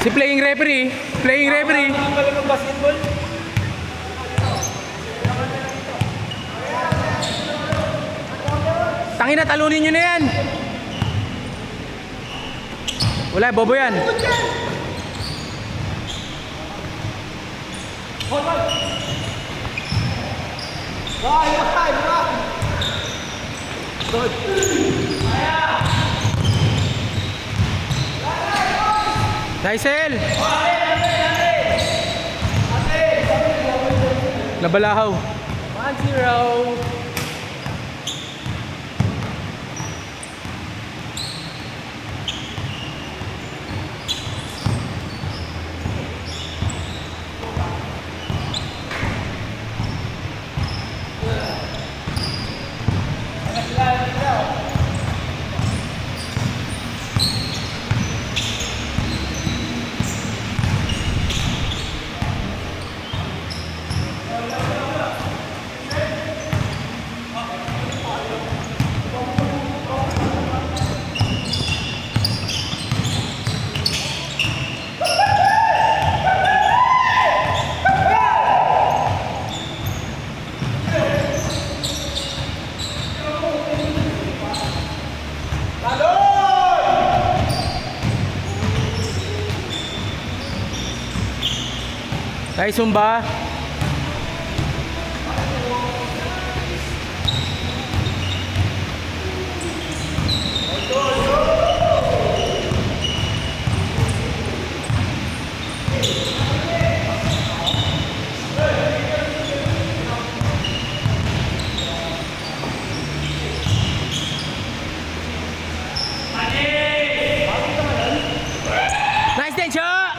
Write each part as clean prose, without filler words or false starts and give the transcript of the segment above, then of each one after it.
Si playing referee. Playing referee. Basketball. Tangina, talunin nyo na yan. Wala, bobo yan. Daisel! Nabalahaw. 1-0. Ay, Sumba. Nice then, shot.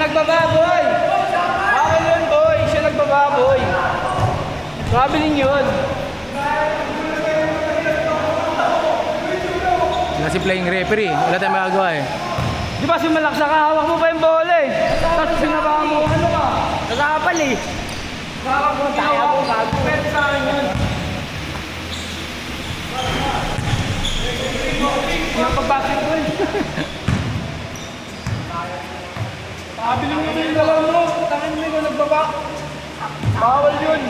Nagbababoy! Akin yun, boy! Siya nagbababoy! Grabe din yun! Sila si playing referee. Wala tayong magagawa eh. Di ba sumalak sa kahawak mo pa yung bola eh? Tapos sinabahan mo, ano ka? Nakakapal eh! Nakakapal mo, kaya mo, bago. Pwede sa akin yun! Napag-basketball! Pabiling mo yung dalawa mo! tangin mo yung nagbaba. Bawal yun.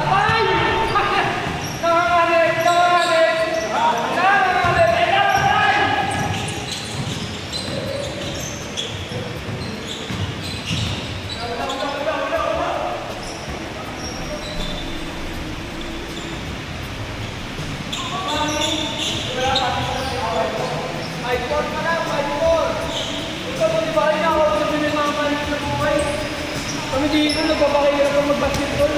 Ay! Nangangalit! Nangangalit! Nangangalit! Ay, 4 ka na, 5-4. Ikaw mo, di ba rin ako sa pinimamalit na buhay? Kami dito, nagpapakihirap ang mag-basketball.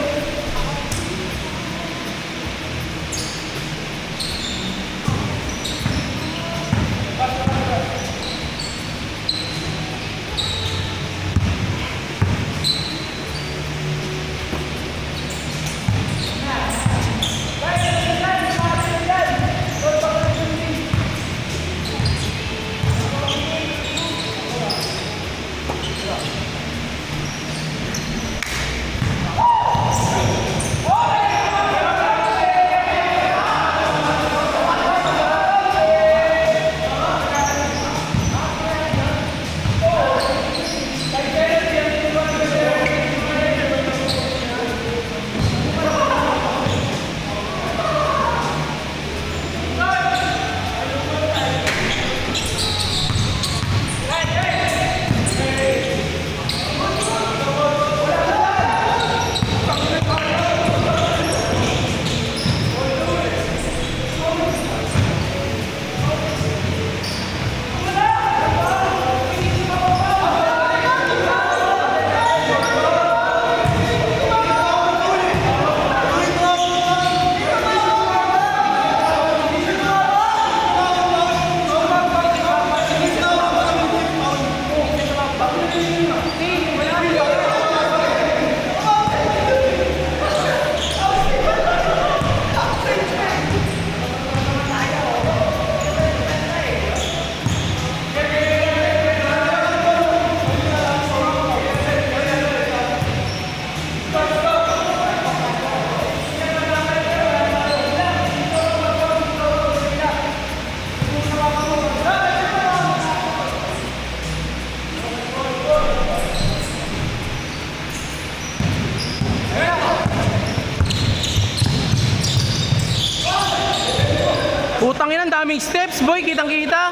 Putang ina, ang daming steps, boy. Kitang-kita.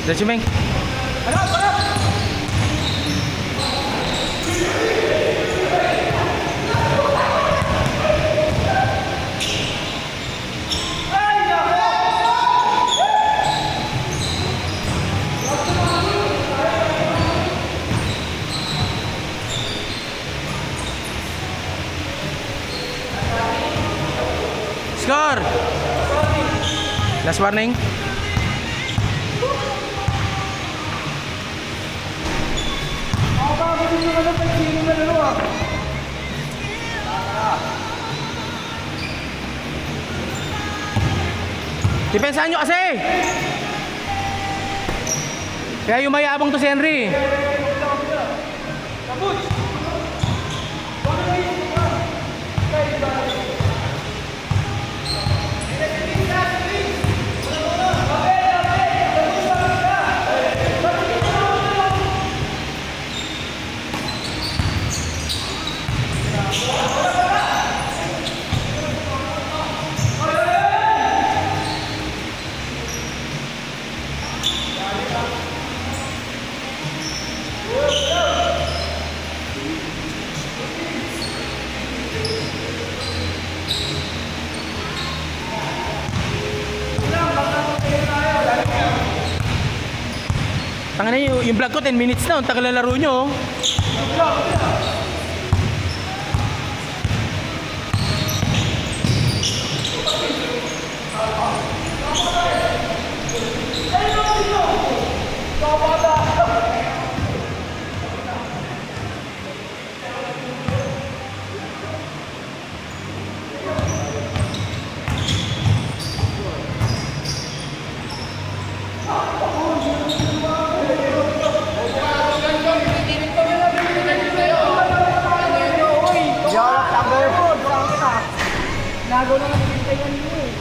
Diretso, Meng. Score! Last warning. Nakapagod yung ano, pag-sino na lalo ah. Depensahan nyo kasi! Kaya yumayabang to si Henry. Tangina yung vlog ko 10 minutes na, ang tagal na laro nyo. Bago naman hinintay kanina eh.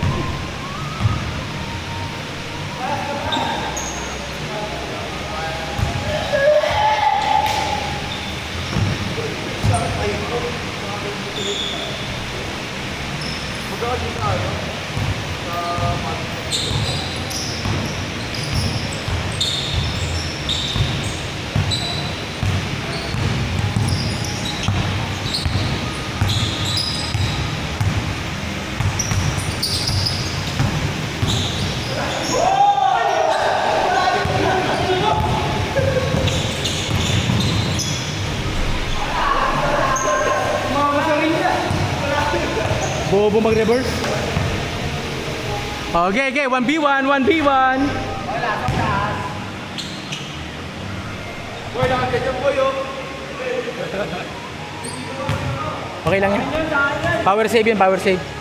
Bobo mag-reverse. Okay, okay. 1v1, 1v1. Okay lang yan. Power save yan, power save.